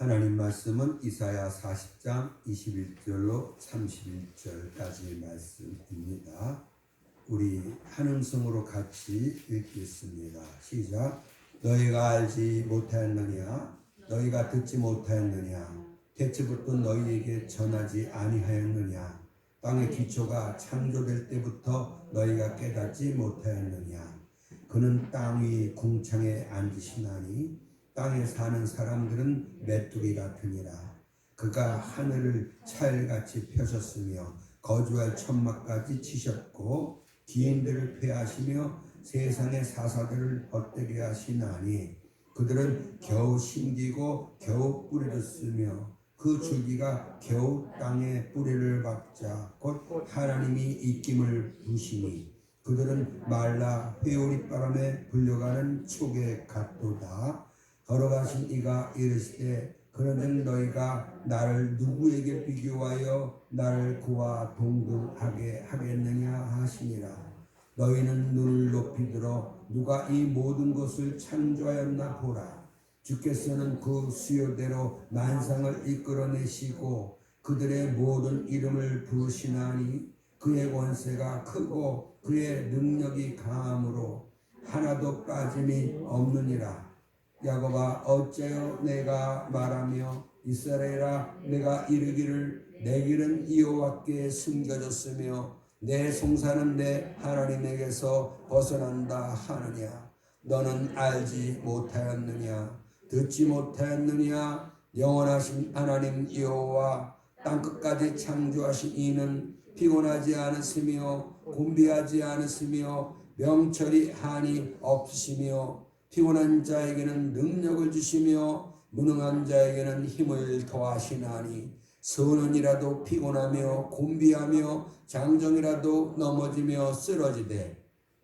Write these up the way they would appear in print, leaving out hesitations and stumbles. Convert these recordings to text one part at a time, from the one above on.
하나님 말씀은 이사야 40장 21절로 31절까지의 말씀입니다. 우리 한 음성으로 같이 읽겠습니다. 시작. 너희가 알지 못하였느냐? 너희가 듣지 못하였느냐? 태초부터 너희에게 전하지 아니하였느냐? 땅의 기초가 창조될 때부터 너희가 깨닫지 못하였느냐? 그는 땅 위 궁창에 앉으시나니 땅에 사는 사람들은 메뚜기 같으니라. 그가 하늘을 차일같이 펴셨으며 거주할 천막까지 치셨고 기인들을 폐하시며 세상의 사사들을 헛되게 하시나니 그들은 겨우 심기고 겨우 뿌리를 쓰며 그 줄기가 겨우 땅에 뿌리를 박자 곧 하나님이 입김을 부시니 그들은 말라 회오리 바람에 불려가는 촉에 같도다. 걸어가신 이가 이르시되 그러면 너희가 나를 누구에게 비교하여 나를 그와 동등하게 하겠느냐 하시니라. 너희는 눈을 높이 들어 누가 이 모든 것을 창조하였나 보라. 주께서는 그 수요대로 만상을 이끌어내시고 그들의 모든 이름을 부르시나니 그의 권세가 크고 그의 능력이 강함으로 하나도 빠짐이 없느니라. 야곱아 어째요 내가 말하며 이스라엘아 내가 이르기를 내 길은 여호와께 숨겨졌으며 내 송사는 내 하나님에게서 벗어난다 하느냐. 너는 알지 못하였느냐? 듣지 못하였느냐? 영원하신 하나님 여호와 땅끝까지 창조하신 이는 피곤하지 않으시며 곤비하지 않으시며 명철이 한이 없으시며 피곤한 자에게는 능력을 주시며 무능한 자에게는 힘을 더하시나니 선원이라도 피곤하며 곤비하며 장정이라도 넘어지며 쓰러지되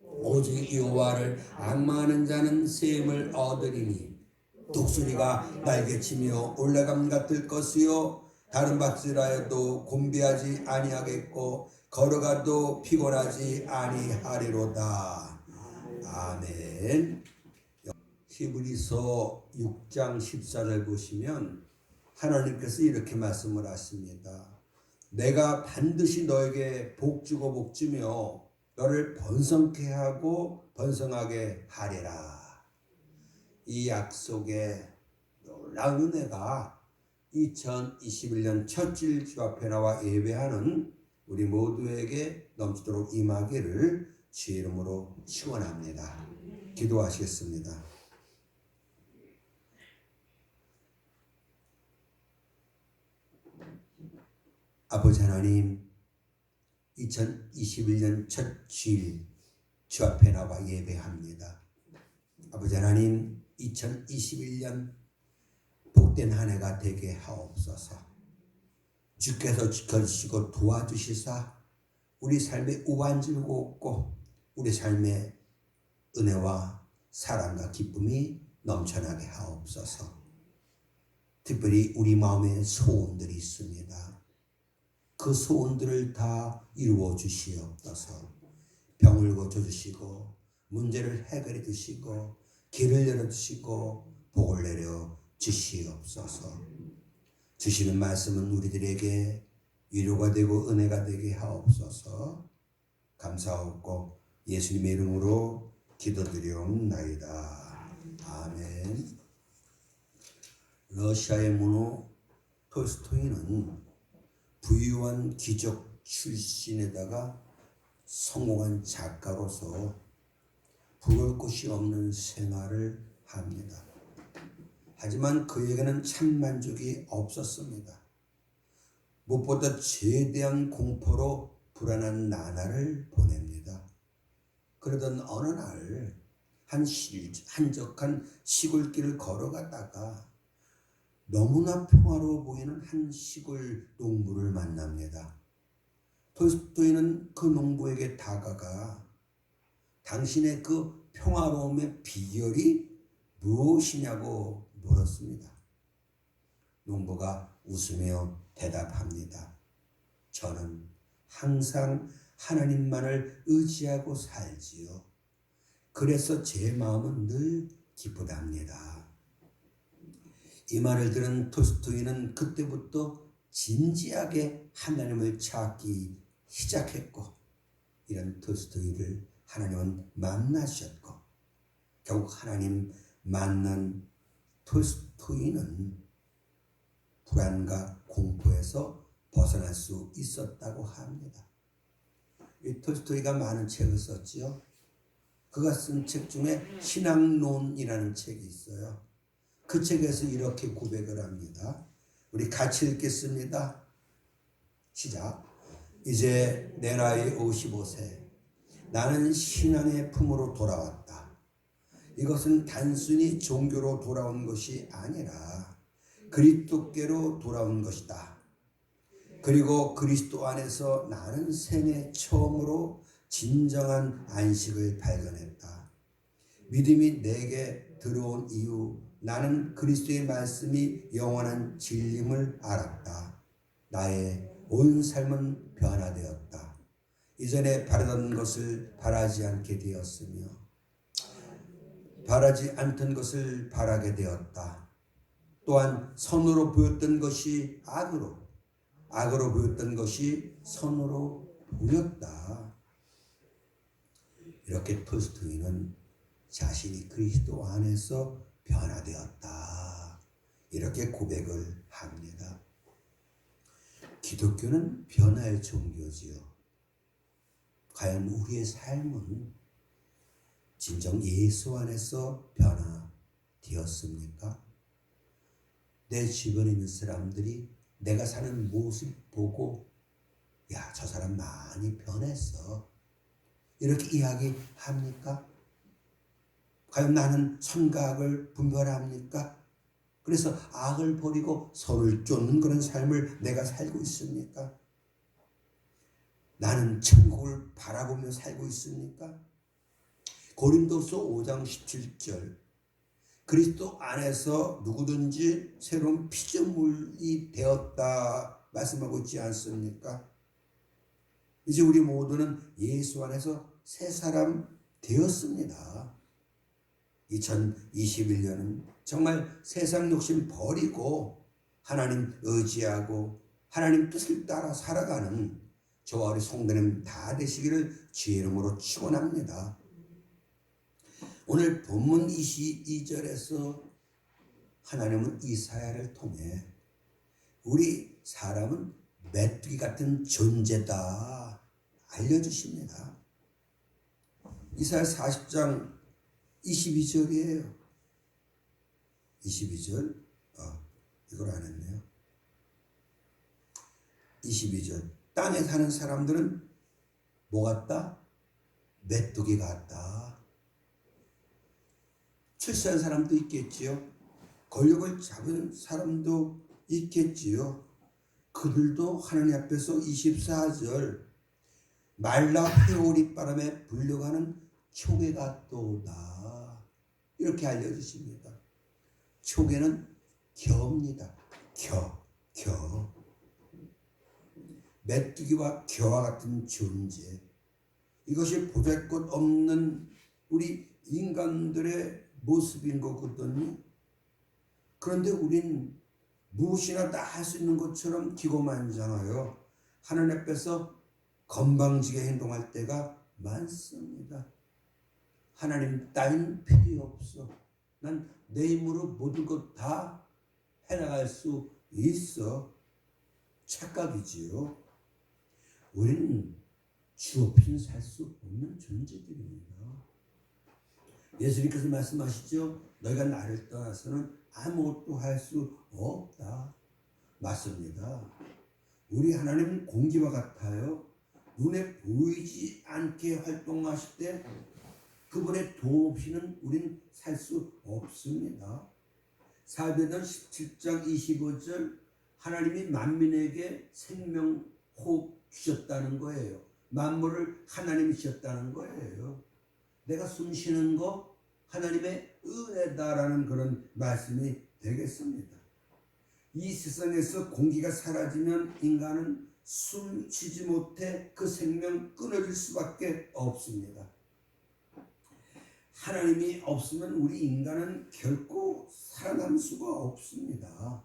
오직 여호와를 앙망하는 자는 셈을 얻으리니 독수리가 날개치며 올라감 같을 것이요 다른 박질하여도 곤비하지 아니하겠고 걸어가도 피곤하지 아니하리로다. 아멘. 히브리서 6장 14절 보시면 하나님께서 이렇게 말씀을 하십니다. 내가 반드시 너에게 복주고 복주며 너를 번성케 하고 번성하게 하리라. 이 약속의 놀라운 은혜가 2021년 첫질 주 앞에 나와 예배하는 우리 모두에게 넘치도록 임하기를 주의 이름으로 축원합니다. 기도하시겠습니다. 아버지 하나님, 2021년 첫 주일 주 앞에 나와 예배합니다. 아버지 하나님, 2021년 복된 한 해가 되게 하옵소서. 주께서 지켜주시고 도와주시사 우리 삶에 우반질고 없고 우리 삶에 은혜와 사랑과 기쁨이 넘쳐나게 하옵소서. 특별히 우리 마음에 소원들이 있습니다. 그 소원들을 다 이루어 주시옵소서. 병을 고쳐주시고 문제를 해결해 주시고 길을 열어주시고 복을 내려 주시옵소서. 주시는 말씀은 우리들에게 위로가 되고 은혜가 되게 하옵소서. 감사하고 예수님의 이름으로 기도드리옵나이다. 아멘. 러시아의 문호 톨스토이는 부유한 귀족 출신에다가 성공한 작가로서 부러울 곳이 없는 생활을 합니다. 하지만 그에게는 참 만족이 없었습니다. 무엇보다 죄에 대한 공포로 불안한 나날을 보냅니다. 그러던 어느 날 한적한 시골길을 걸어가다가 너무나 평화로워 보이는 한 시골 농부를 만납니다. 톨스토이는 그 농부에게 다가가 당신의 그 평화로움의 비결이 무엇이냐고 물었습니다. 농부가 웃으며 대답합니다. 저는 항상 하나님만을 의지하고 살지요. 그래서 제 마음은 늘 기쁘답니다. 이 말을 들은 톨스토이는 그때부터 진지하게 하나님을 찾기 시작했고, 이런 톨스토이를 하나님은 만나셨고, 결국 하나님 만난 톨스토이는 불안과 공포에서 벗어날 수 있었다고 합니다. 이 톨스토이가 많은 책을 썼지요. 그가 쓴 책 중에 신앙론이라는 책이 있어요. 그 책에서 이렇게 고백을 합니다. 우리 같이 읽겠습니다. 시작. 이제 내 나이 55세. 나는 신앙의 품으로 돌아왔다. 이것은 단순히 종교로 돌아온 것이 아니라 그리스도께로 돌아온 것이다. 그리고 그리스도 안에서 나는 생애 처음으로 진정한 안식을 발견했다. 믿음이 내게 들어온 이후 나는 그리스도의 말씀이 영원한 진림을 알았다. 나의 온 삶은 변화되었다. 이전에 바라던 것을 바라지 않게 되었으며 바라지 않던 것을 바라게 되었다. 또한 선으로 보였던 것이 악으로 보였던 것이 선으로 보였다. 이렇게 톨스토이는 자신이 그리스도 안에서 변화되었다. 이렇게 고백을 합니다. 기독교는 변화의 종교지요. 과연 우리의 삶은 진정 예수 안에서 변화되었습니까? 내 주변에 있는 사람들이 내가 사는 모습 보고 야, 저 사람 많이 변했어. 이렇게 이야기합니까? 과연 나는 선과 악을 분별합니까? 그래서 악을 버리고 선을 쫓는 그런 삶을 내가 살고 있습니까? 나는 천국을 바라보며 살고 있습니까? 고린도서 5장 17절 그리스도 안에서 누구든지 새로운 피조물이 되었다 말씀하고 있지 않습니까? 이제 우리 모두는 예수 안에서 새 사람 되었습니다. 2021년은 정말 세상 욕심 버리고 하나님 의지하고 하나님 뜻을 따라 살아가는 저와 우리 성도님 다 되시기를 주의 이름으로 축원합니다. 오늘 본문 22절에서 하나님은 이사야를 통해 우리 사람은 메뚜기 같은 존재다 알려주십니다. 이사야 40장 22절이에요. 22절 이걸 안 했네요. 22절 땅에 사는 사람들은 뭐 같다? 메뚜기 같다. 출세한 사람도 있겠지요. 권력을 잡은 사람도 있겠지요. 그들도 하나님 앞에서 24절 말라 회오리 바람에 불려가는 초계 같도다. 이렇게 알려주십니다. 초계는 겨입니다. 겨. 메뚜기와 겨와 같은 존재. 이것이 보잘것없는 우리 인간들의 모습인 거거든요. 그런데 우린 무엇이나 다 할 수 있는 것처럼 기고만장하여 하나님 앞에서 건방지게 행동할 때가 많습니다. 하나님 따윈 필요 없어. 난 내 힘으로 모든 것 다 해나갈 수 있어. 착각이지요. 우리는 주 없이는 살 수 없는 존재들입니다. 예수님께서 말씀하시죠. 너희가 나를 떠나서는 아무것도 할 수 없다. 맞습니다. 우리 하나님은 공기와 같아요. 눈에 보이지 않게 활동하실 때 그분의 도움 없이는 우리는 살 수 없습니다. 사도행전 17장 25절 하나님이 만민에게 생명호흡 주셨다는 거예요. 만물을 하나님이 주셨다는 거예요. 내가 숨 쉬는 거 하나님의 은혜다라는 그런 말씀이 되겠습니다. 이 세상에서 공기가 사라지면 인간은 숨 쉬지 못해 그 생명 끊어질 수밖에 없습니다. 하나님이 없으면 우리 인간은 결코 살아남을 수가 없습니다.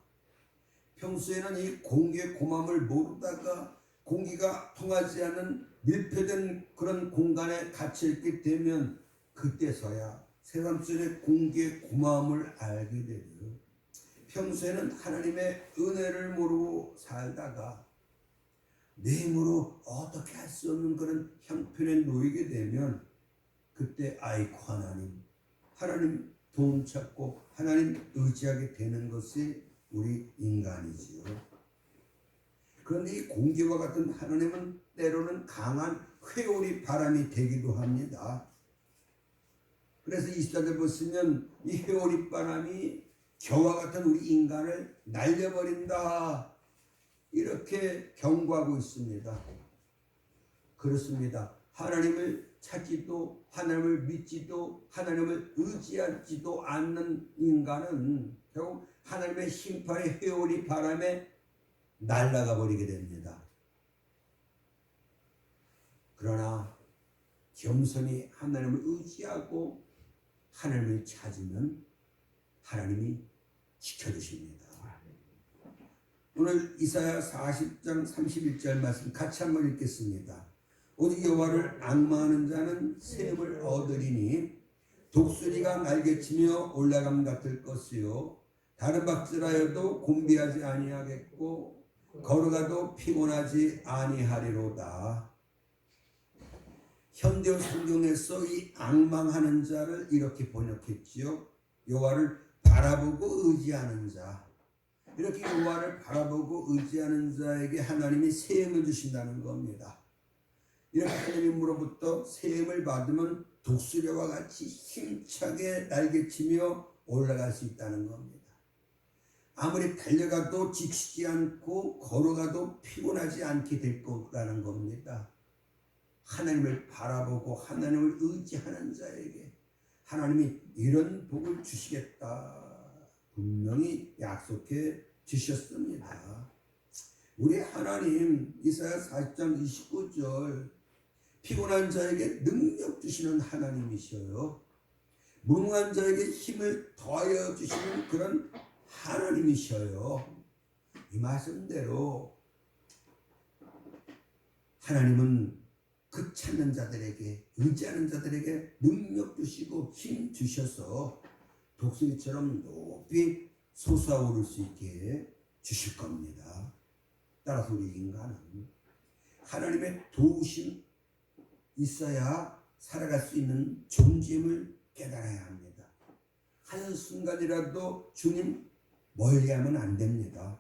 평소에는 이 공기의 고마움을 모르다가 공기가 통하지 않는 밀폐된 그런 공간에 갇혀있게 되면 그때서야 새삼 속의 공기의 고마움을 알게 되고요. 평소에는 하나님의 은혜를 모르고 살다가 내 힘으로 어떻게 할 수 없는 그런 형편에 놓이게 되면 그때 아이고 하나님 도움 찾고 하나님 의지하게 되는 것이 우리 인간이지요. 그런데 이 공기와 같은 하나님은 때로는 강한 회오리 바람이 되기도 합니다. 그래서 24절 보시면 이 회오리 바람이 겨와 같은 우리 인간을 날려버린다, 이렇게 경고하고 있습니다. 그렇습니다. 하나님을 찾지도 하나님을 믿지도 하나님을 의지하지도 않는 인간은 결국 하나님의 심판의 회오리 바람에 날아가 버리게 됩니다. 그러나 겸손히 하나님을 의지하고 하나님을 찾으면 하나님이 지켜주십니다. 오늘 이사야 40장 31절 말씀 같이 한번 읽겠습니다. 오직 여호와를 앙망하는 자는 샘을 얻으리니 독수리가 날개치며 올라감 같을 것이요 다른 박질하여도 곤비하지 아니하겠고 걸어가도 피곤하지 아니하리로다. 현대 성경에서 이 앙망하는 자를 이렇게 번역했지요. 여호와를 바라보고 의지하는 자. 이렇게 여호와를 바라보고 의지하는 자에게 하나님이 세임을 주신다는 겁니다. 이렇게 하나님으로부터 세임을 받으면 독수리와 같이 힘차게 날개치며 올라갈 수 있다는 겁니다. 아무리 달려가도 지치지 않고 걸어가도 피곤하지 않게 될 거라는 겁니다. 하나님을 바라보고 하나님을 의지하는 자에게 하나님이 이런 복을 주시겠다 분명히 약속해 주셨습니다. 우리 하나님 이사야 40장 29절 피곤한 자에게 능력 주시는 하나님이셔요. 무능한 자에게 힘을 더하여 주시는 그런 하나님이셔요. 이 말씀대로 하나님은 그 찾는 자들에게 의지하는 자들에게 능력 주시고 힘 주셔서 독수리처럼 높이 솟아오를 수 있게 주실 겁니다. 따라서 우리 인간은 하나님의 도우심 있어야 살아갈 수 있는 존재임을 깨달아야 합니다. 한순간이라도 주님 멀리하면 안 됩니다.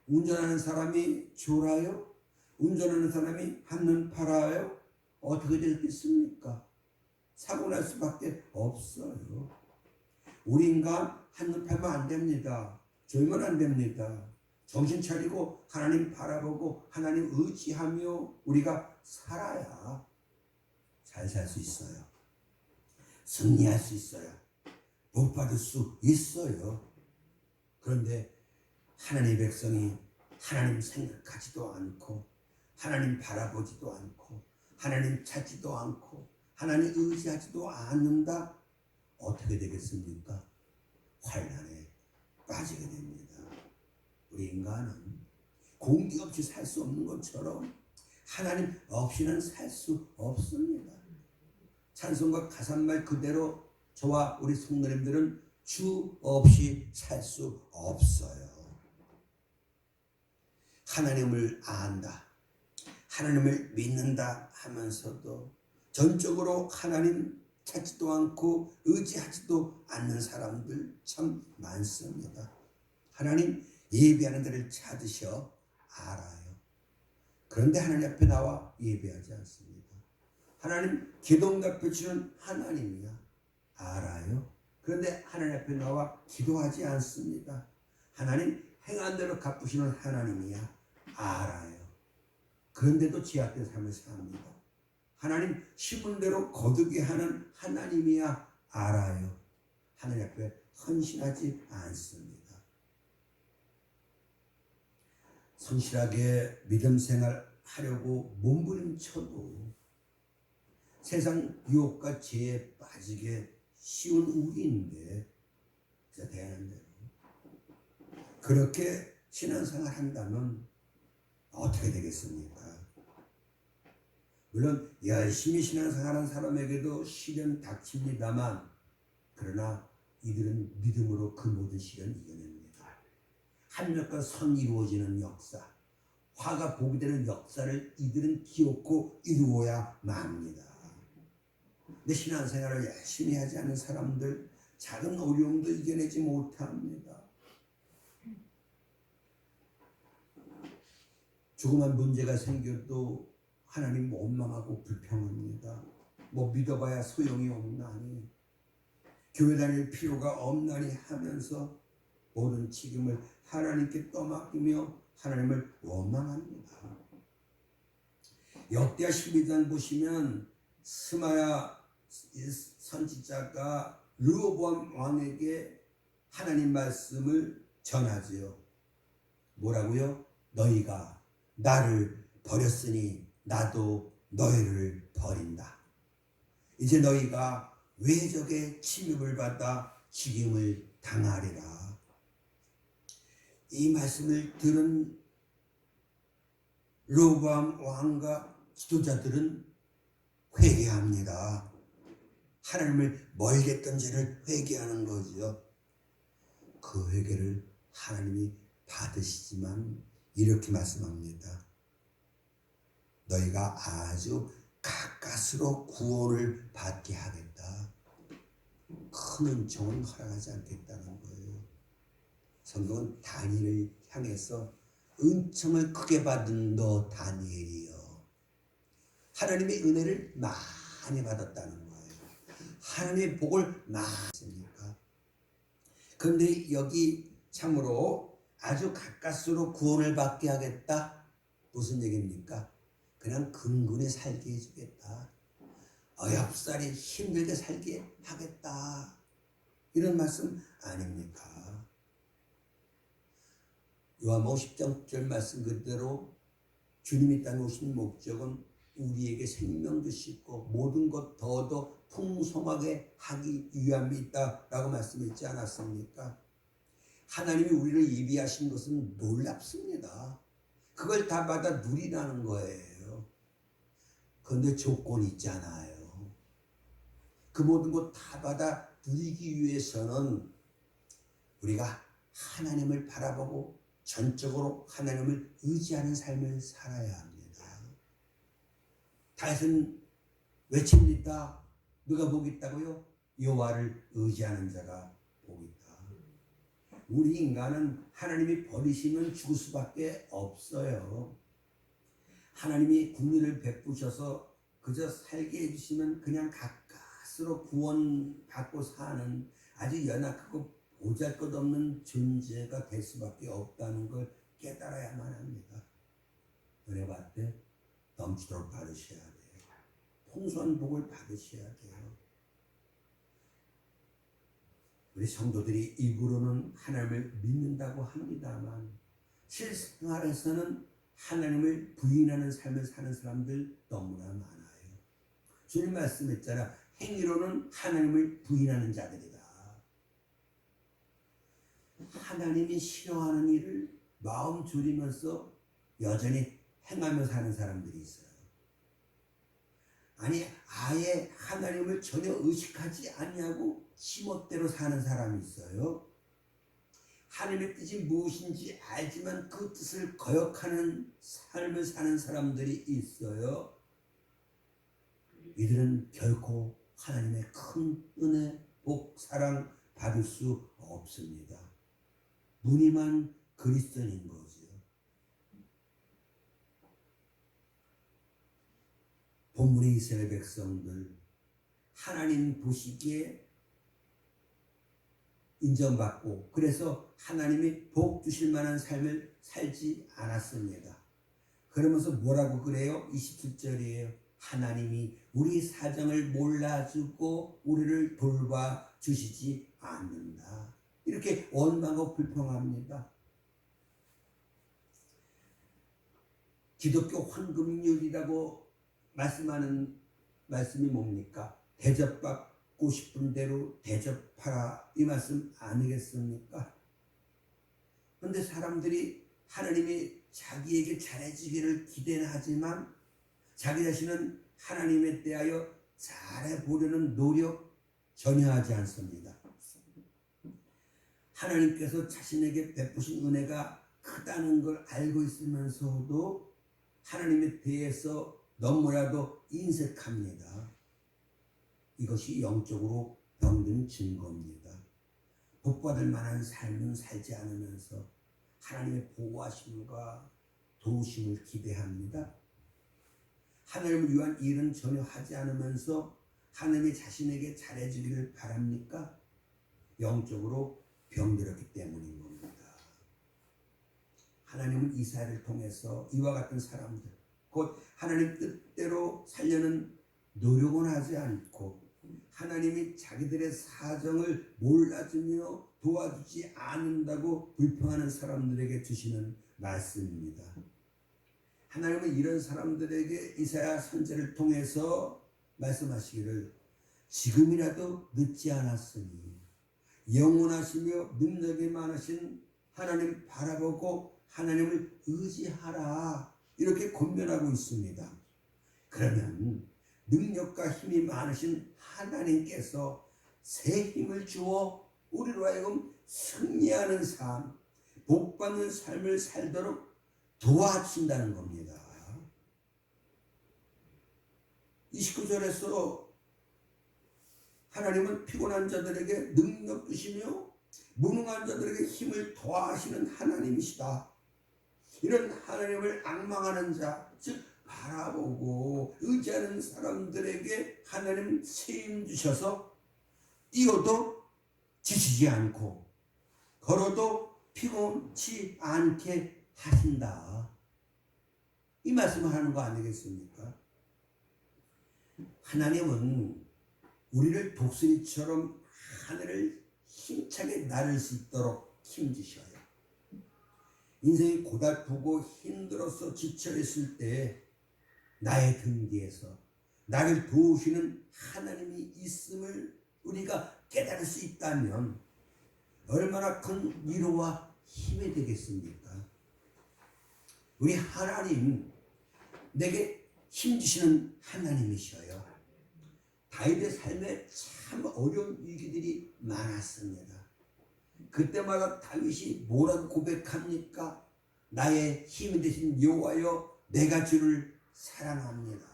운전하는 사람이 졸아요? 운전하는 사람이 한눈 팔아요? 어떻게 되겠습니까? 사고 날 수밖에 없어요. 우리 인간 한눈 팔면 안 됩니다. 졸면 안 됩니다. 정신 차리고 하나님 바라보고 하나님 의지하며 우리가 살아야 잘 살 수 있어요. 승리할 수 있어요. 복 받을 수 있어요. 그런데 하나님의 백성이 하나님 생각하지도 않고 하나님 바라보지도 않고 하나님 찾지도 않고 하나님 의지하지도 않는다. 어떻게 되겠습니까? 환난에 빠지게 됩니다. 우리 인간은 공기 없이 살 수 없는 것처럼 하나님 없이는 살 수 없습니다. 찬송가 가사말 그대로 저와 우리 성도님들은 주 없이 살 수 없어요. 하나님을 안다, 하나님을 믿는다 하면서도 전적으로 하나님 찾지도 않고 의지하지도 않는 사람들 참 많습니다. 하나님 예배하는 데를 찾으셔 알아요. 그런데 하나님 앞에 나와 예배하지 않습니다. 하나님 기도응답해 주는 하나님이야 알아요. 그런데 하나님 앞에 나와 기도하지 않습니다. 하나님 행한 대로 갚으시는 하나님이야 알아요. 그런데도 제약된 삶을 삽니다. 하나님 심은 대로 거두게 하는 하나님이야 알아요. 하나님 앞에 헌신하지 않습니다. 성실하게 믿음 생활 하려고 몸부림쳐도 세상 유혹과 죄에 빠지게 쉬운 우리인데, 그래서 대하는 대로 그렇게 신앙생활 한다면 어떻게 되겠습니까? 물론 열심히 신앙생활하는 사람에게도 시련 닥칩니다만, 그러나 이들은 믿음으로 그 모든 시련 이겨냅니다. 하늘과 선 이루어지는 역사, 화가 복이 되는 역사를 이들은 기억고 이루어야 맙니다. 근데 신앙생활을 열심히 하지 않은 사람들, 작은 어려움도 이겨내지 못합니다. 조그만 문제가 생겨도 하나님 원망하고 불평합니다. 뭐 믿어봐야 소용이 없나니, 교회 다닐 필요가 없나니 하면서 모든 책임을 하나님께 떠맡기며 하나님을 원망합니다. 역대하 12장 보시면 스마야 선지자가 르호보암 왕에게 하나님 말씀을 전하지요. 뭐라고요? 너희가 나를 버렸으니 나도 너희를 버린다. 이제 너희가 외적의 침입을 받아 죽임을 당하리라. 이 말씀을 들은 르호보암 왕과 지도자들은 회개합니다. 하나님을 멀게 했던 죄를 회개하는 거죠. 그 회개를 하나님이 받으시지만 이렇게 말씀합니다. 너희가 아주 가까스로 구원을 받게 하겠다. 큰 은총은 허락하지 않겠다는 거예요. 성경은 다니엘을 향해서 은총을 크게 받은 너 다니엘이여. 하나님의 은혜를 많이 받았다는 거예요. 하나님의 복을 많이 받습니까? 그런데 여기 참으로 아주 가까스로 구원을 받게 하겠다. 무슨 얘기입니까? 그냥 근근히 살게 해주겠다. 어렵사리 힘들게 살게 하겠다. 이런 말씀 아닙니까? 요한복음 10장 9절 말씀 그대로 주님이 땅에 오신 목적은 우리에게 생명도 싣고 모든 것 더더 풍성하게 하기 위함이 있다라고 말씀했지 않았습니까? 하나님이 우리를 예비하신 것은 놀랍습니다. 그걸 다 받아 누리라는 거예요. 그런데 조건이 있잖아요. 그 모든 것 다 받아 누리기 위해서는 우리가 하나님을 바라보고 전적으로 하나님을 의지하는 삶을 살아야 합니다. 다윗은 외칩니다. 누가 복 있다고요? 여호와를 의지하는 자가 복 있다. 우리 인간은 하나님이 버리시면 죽을 수밖에 없어요. 하나님이 국리를 베푸셔서 그저 살게 해주시면 그냥 가까스로 구원받고 사는 아주 연약하고 보잘것없는 존재가 될 수밖에 없다는 걸 깨달아야만 합니다. 은혜 받을 때 넘치도록 받으셔야 돼요. 풍성한 복을 받으셔야 돼요. 우리 성도들이 입으로는 하나님을 믿는다고 합니다만 실생활에서는 하나님을 부인하는 삶을 사는 사람들 너무나 많아요. 주님 말씀했잖아. 행위로는 하나님을 부인하는 자들이다. 하나님이 싫어하는 일을 마음 졸이면서 여전히 행하며 사는 사람들이 있어요. 아니 아예 하나님을 전혀 의식하지 않냐고 지멋대로 사는 사람이 있어요. 하나님의 뜻이 무엇인지 알지만 그 뜻을 거역하는 삶을 사는 사람들이 있어요. 이들은 결코 하나님의 큰 은혜, 복, 사랑 받을 수 없습니다. 무늬만 그리스도인인 거죠. 본문의 이스라엘 백성들 하나님 보시기에 인정받고 그래서 하나님이 복 주실 만한 삶을 살지 않았습니다. 그러면서 뭐라고 그래요? 27절이에요. 하나님이 우리 사정을 몰라주고 우리를 돌봐주시지 않는다. 이렇게 원망하고 불평합니다. 기독교 황금률이라고 말씀하는 말씀이 뭡니까? 대접받고 싶은 대로 대접하라, 이 말씀 아니겠습니까? 그런데 사람들이 하나님이 자기에게 잘해주기를 기대는 하지만 자기 자신은 하나님에 대하여 잘해보려는 노력 전혀 하지 않습니다. 하나님께서 자신에게 베푸신 은혜가 크다는 걸 알고 있으면서도 하나님에 대해서 너무나도 인색합니다. 이것이 영적으로 병든 증거입니다. 복받을 만한 삶은 살지 않으면서 하나님의 보호하심과 도우심을 기대합니다. 하나님을 위한 일은 전혀 하지 않으면서 하나님이 자신에게 잘해주기를 바랍니까? 영적으로 병들었기 때문인 겁니다. 하나님은 이사야를 통해서 이와 같은 사람들, 곧 하나님 뜻대로 살려는 노력은 하지 않고 하나님이 자기들의 사정을 몰라주며 도와주지 않는다고 불평하는 사람들에게 주시는 말씀입니다. 하나님은 이런 사람들에게 이사야 선지자를 통해서 말씀하시기를 지금이라도 늦지 않았으니 영원하시며 능력이 많으신 하나님 바라보고 하나님을 의지하라, 이렇게 권면하고 있습니다. 그러면 능력과 힘이 많으신 하나님께서 새 힘을 주어 우리로 하여금 승리하는 삶, 복받는 삶을 살도록 도와준다는 겁니다. 29절에서 하나님은 피곤한 자들에게 능력 주시며 무능한 자들에게 힘을 더하시는 하나님이시다. 이런 하나님을 앙망하는 자, 즉 바라보고 의지하는 사람들에게 하나님 세임 주셔서 뛰어도 지치지 않고 걸어도 피곤치 않게 하신다. 이 말씀을 하는 거 아니겠습니까? 하나님은 우리를 독수리처럼 하늘을 힘차게 나를 수 있도록 힘주셔요. 인생이 고달프고 힘들어서 지쳐있을 때 나의 등 뒤에서 나를 도우시는 하나님이 있음을 우리가 깨달을 수 있다면 얼마나 큰 위로와 힘이 되겠습니까? 우리 하나님, 내게 힘주시는 하나님이셔요. 다윗의 삶에 참 어려운 위기들이 많았습니다. 그때마다 다윗이 뭐라고 고백합니까? 나의 힘이 되신 여호와여, 내가 주를 사랑합니다.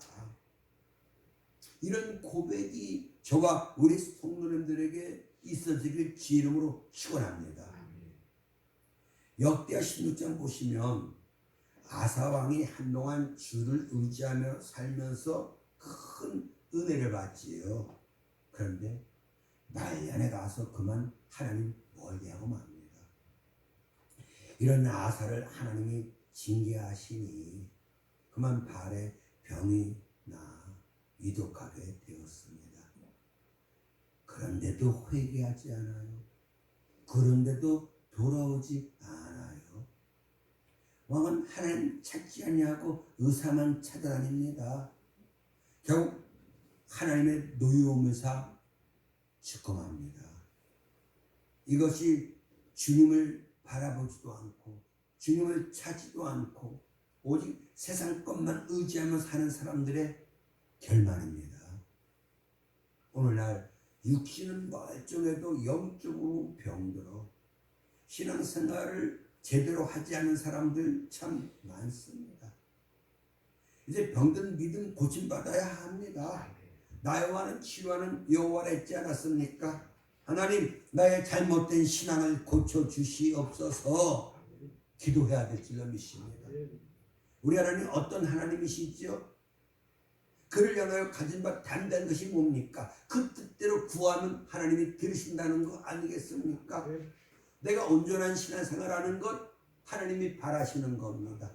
이런 고백이 저와 우리 성도님들에게 있어지길 주 이름으로 축원합니다. 역대하 16장 보시면 아사 왕이 한동안 주를 의지하며 살면서 큰 은혜를 받지요. 그런데 말년에 가서 그만 하나님 멀리하고 맙니다. 이런 아사를 하나님이 징계하시니 그만 발에 병이 나 위독하게 되었습니다. 그런데도 회개하지 않아요. 그런데도 돌아오지 않아요. 왕은 하나님 찾지 아니하고 의사만 찾아다닙니다. 결국 하나님의 노여움에서 죽음합니다. 이것이 주님을 바라보지도 않고 주님을 찾지도 않고 오직 세상 것만 의지하며 사는 사람들의 결말입니다. 오늘날 육신은 멀쩡해도 영적으로 병들어 신앙생활을 제대로 하지 않은 사람들 참 많습니다. 이제 병든 믿음 고침받아야 합니다. 나여와는 치유하는 여호와라 했지 않았습니까? 하나님, 나의 잘못된 신앙을 고쳐주시옵소서 기도해야 될 줄로 믿습니다. 우리 하나님 어떤 하나님이시죠? 그를 향하여 가진 바 단단한 것이 뭡니까? 그 뜻대로 구하면 하나님이 들으신다는 거 아니겠습니까? 내가 온전한 신앙생활하는 것 하나님이 바라시는 겁니다.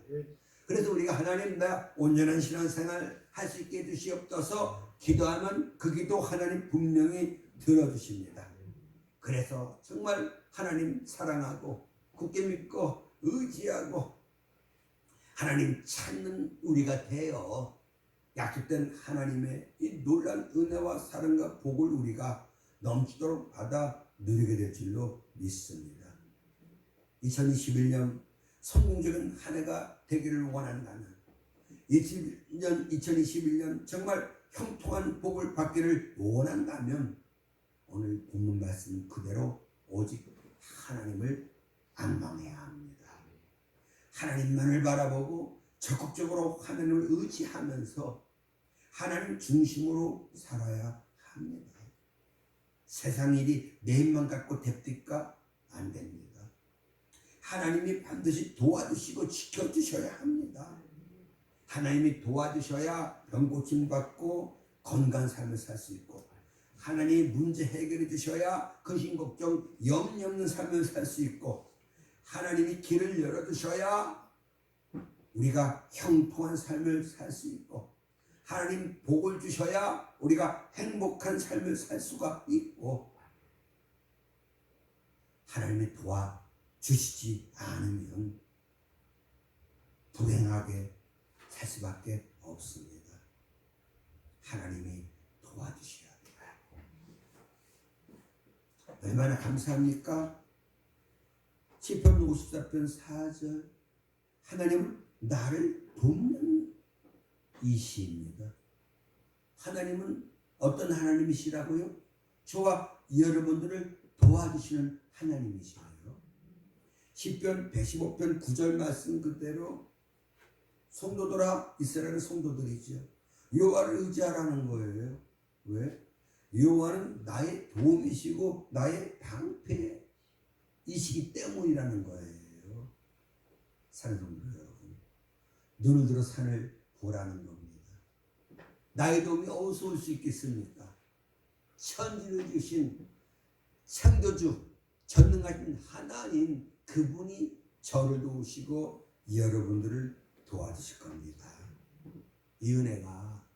그래서 우리가 하나님, 나 온전한 신앙생활 할 수 있게 해주시옵소서 기도하면 그 기도 하나님 분명히 들어주십니다. 그래서 정말 하나님 사랑하고 굳게 믿고 의지하고 하나님 찾는 우리가 되어 약속된 하나님의 이 놀라운 은혜와 사랑과 복을 우리가 넘치도록 받아 누리게 될 줄로 믿습니다. 2021년 성공적인 한 해가 되기를 원한다면 2021년 정말 형통한 복을 받기를 원한다면 오늘 본문 말씀 그대로 오직 하나님을 안망해야 합니다. 하나님만을 바라보고 적극적으로 하나님을 의지하면서 하나님 중심으로 살아야 합니다. 세상 일이 내 힘만 갖고 됩니까? 안 됩니다. 하나님이 반드시 도와주시고 지켜주셔야 합니다. 하나님이 도와주셔야 병고침 받고 건강한 삶을 살 수 있고, 하나님이 문제 해결해 주셔야 근심 걱정 염려 없는 삶을 살 수 있고, 하나님이 길을 열어주셔야 우리가 형통한 삶을 살 수 있고, 하나님 복을 주셔야 우리가 행복한 삶을 살 수가 있고, 하나님이 도와주시지 않으면 불행하게 살 수밖에 없습니다. 하나님이 도와주셔야 돼요. 얼마나 감사합니까? 시편 54편 4절, 하나님은 나를 돕는 이시입니다. 하나님은 어떤 하나님이시라고요? 저와 여러분들을 도와주시는 하나님이시래요. 시편 115편 9절 말씀 그대로 성도들아, 이스라엘 성도들이죠, 여호와를 의지하라는 거예요. 왜? 여호와는 나의 도움이시고 나의 방패이시기 때문이라는 거예요. 사는 성도 여러분, 눈을 들어 산을 보라는 겁니다. 나의 도움이 어디서 올 수 있겠습니까? 천지를 주신 창조주 전능하신 하나님, 그분이 저를 도우시고 여러분들을 도와주실 겁니다. 이 은혜가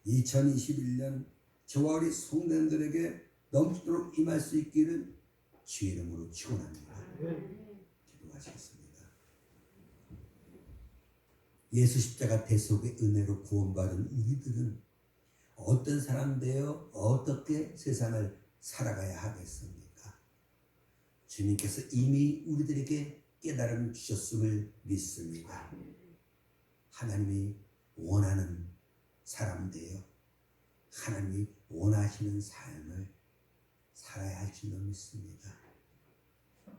2021년 저와 우리 성도님들에게 넘치도록 임할 수 있기를 주의 이름으로 축원합니다. 기도하시겠습니다. 예수 십자가 대속의 은혜로 구원받은 우리들은 어떤 사람 되어 어떻게 세상을 살아가야 하겠습니까? 주님께서 이미 우리들에게 깨달음 주셨음을 믿습니다. 하나님이 원하는 사람 되어 하나님이 원하시는 삶을 살아야 할 줄로 믿습니다.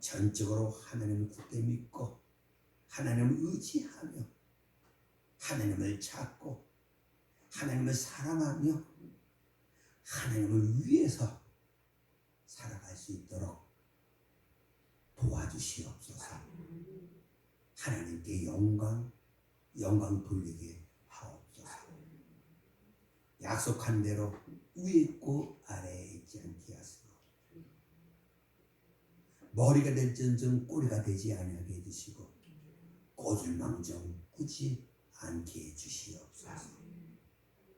전적으로 하나님을 굳게 믿고 하나님을 의지하며 하나님을 찾고 하나님을 사랑하며 하나님을 위해서 살아갈 수 있도록 도와주시옵소서. 하나님께 영광 돌리게 하옵소서. 약속한 대로 위에 있고 아래에 있지 않게 하시고, 머리가 될지언정 꼬리가 되지 아니하게 해주시고, 꼬질망정 굳지 않게 해주시옵소서.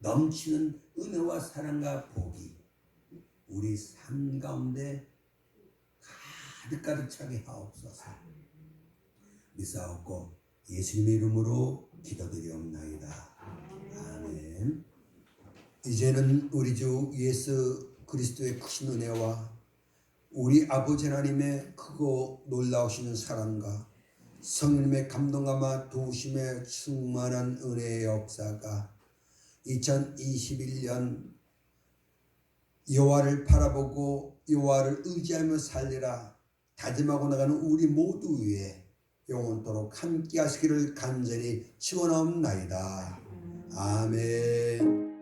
넘치는 은혜와 사랑과 복이 우리 삶 가운데 가득 차게 하옵소서. 믿사옵고 예수님의 이름으로 기도드리옵나이다. 아멘. 이제는 우리 주 예수 그리스도의 크신 은혜와 우리 아버지 하나님의 크고 놀라우신 사랑과 성령님의 감동감화 도우심에 충만한 은혜의 역사가 2021년 여호와를 바라보고 여호와를 의지하며 살리라 다짐하고 나가는 우리 모두 위에 영원토록 함께 하시기를 간절히 축원하옵나이다. 아멘.